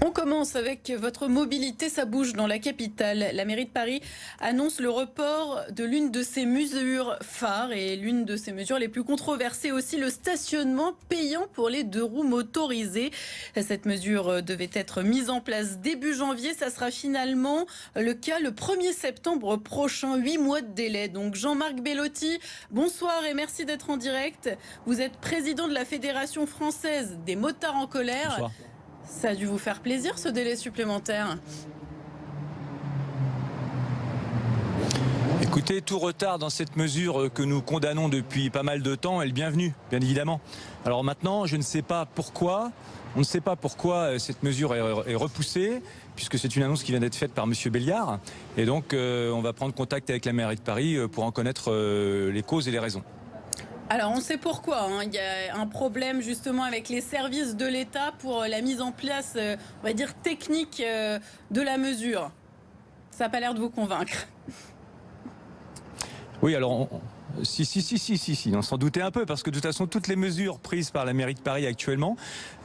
On commence avec votre mobilité, ça bouge dans la capitale. La mairie de Paris annonce le report de l'une de ses mesures phares et l'une de ses mesures les plus controversées aussi, le stationnement payant pour les deux roues motorisées. Cette mesure devait être mise en place début janvier. Ça sera finalement le cas le 1er septembre prochain. 8 mois de délai. Donc Jean-Marc Bellotti, bonsoir et merci d'être en direct. Vous êtes président de la Fédération française des motards en colère. Bonsoir. Ça a dû vous faire plaisir ce délai supplémentaire? Écoutez, tout retard dans cette mesure que nous condamnons depuis pas mal de temps est le bienvenu, bien évidemment. Alors maintenant, je ne sais pas pourquoi, on ne sait pas pourquoi cette mesure est repoussée, puisque c'est une annonce qui vient d'être faite par Monsieur Belliard. Et donc, on va prendre contact avec la mairie de Paris pour en connaître les causes et les raisons. Alors on sait pourquoi, hein. Il y a un problème justement avec les services de l'État pour la mise en place, on va dire, technique de la mesure. Ça n'a pas l'air de vous convaincre. Oui, alors, si, on s'en doutait un peu, parce que de toute façon, toutes les mesures prises par la mairie de Paris actuellement,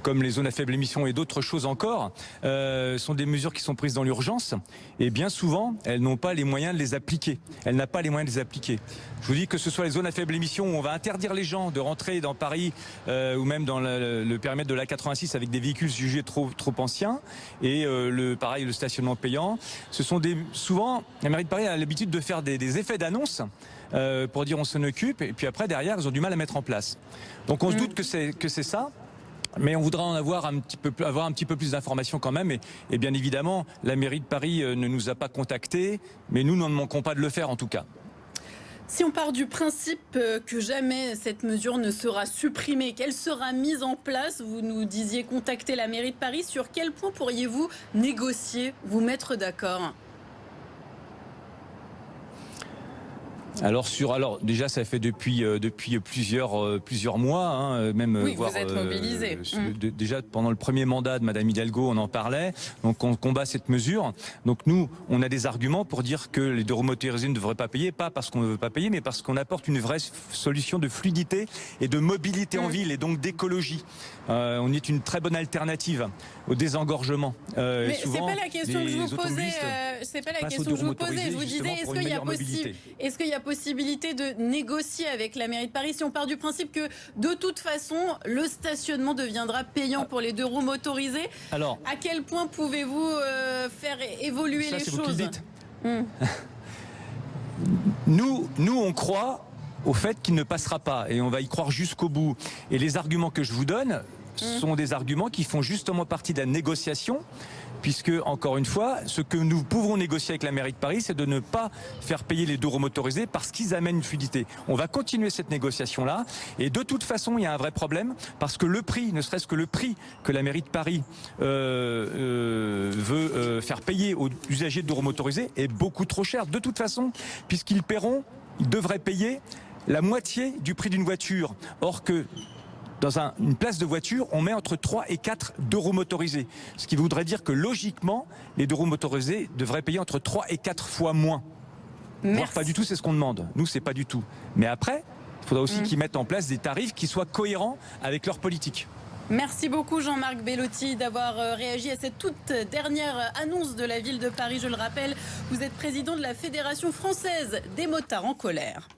comme les zones à faible émission et d'autres choses encore, sont des mesures qui sont prises dans l'urgence, et bien souvent, elles n'ont pas les moyens de les appliquer. Elle n'a pas les moyens de les appliquer. Je vous dis que ce soit les zones à faible émission où on va interdire les gens de rentrer dans Paris, ou même dans le périmètre de l'A86 avec des véhicules jugés trop anciens, et pareil, le stationnement payant. Ce sont souvent, la mairie de Paris a l'habitude de faire des effets d'annonce, pour dire on s'en occupe, et puis après derrière ils ont du mal à mettre en place. Donc on se doute que c'est ça, mais on voudra en avoir un petit peu plus d'informations quand même, et bien évidemment la mairie de Paris ne nous a pas contactés, mais nous ne manquons pas de le faire en tout cas. Si on part du principe que jamais cette mesure ne sera supprimée, qu'elle sera mise en place, vous nous disiez contacter la mairie de Paris, sur quel point pourriez-vous négocier, vous mettre d'accord ? Alors déjà ça fait depuis plusieurs mois, hein, même oui, voire vous êtes mobilisé. Déjà pendant le premier mandat de Madame Hidalgo, on en parlait. Donc on combat cette mesure. Donc nous, on a des arguments pour dire que les deux roues motorisées ne devraient pas payer, pas parce qu'on ne veut pas payer, mais parce qu'on apporte une vraie solution de fluidité et de mobilité en ville et donc d'écologie. On est une très bonne alternative au désengorgement. Mais c'est pas la question que je vous posais. C'est pas la question que je vous posais. Je vous disais, est-ce qu'il y a possibilité de négocier avec la mairie de Paris si on part du principe que de toute façon le stationnement deviendra payant pour les deux roues motorisées? Alors, à quel point pouvez-vous faire évoluer les choses? Vous qui le dites. Nous, on croit au fait qu'il ne passera pas, et on va y croire jusqu'au bout. Et les arguments que je vous donne sont des arguments qui font justement partie de la négociation, puisque, encore une fois, ce que nous pouvons négocier avec la mairie de Paris, c'est de ne pas faire payer les deux roues motorisées parce qu'ils amènent une fluidité. On va continuer cette négociation-là, et de toute façon, il y a un vrai problème, parce que le prix, ne serait-ce que le prix que la mairie de Paris veut faire payer aux usagers de deux roues motorisées est beaucoup trop cher. De toute façon, puisqu'ils devraient payer la moitié du prix d'une voiture. Or que dans une place de voiture, on met entre 3 et 4 deux roues motorisées. Ce qui voudrait dire que logiquement, les deux roues motorisées devraient payer entre 3 et 4 fois moins. Voire pas du tout, c'est ce qu'on demande. Nous, c'est pas du tout. Mais après, il faudra aussi qu'ils mettent en place des tarifs qui soient cohérents avec leur politique. Merci beaucoup Jean-Marc Bellotti d'avoir réagi à cette toute dernière annonce de la ville de Paris. Je le rappelle, vous êtes président de la Fédération française des motards en colère.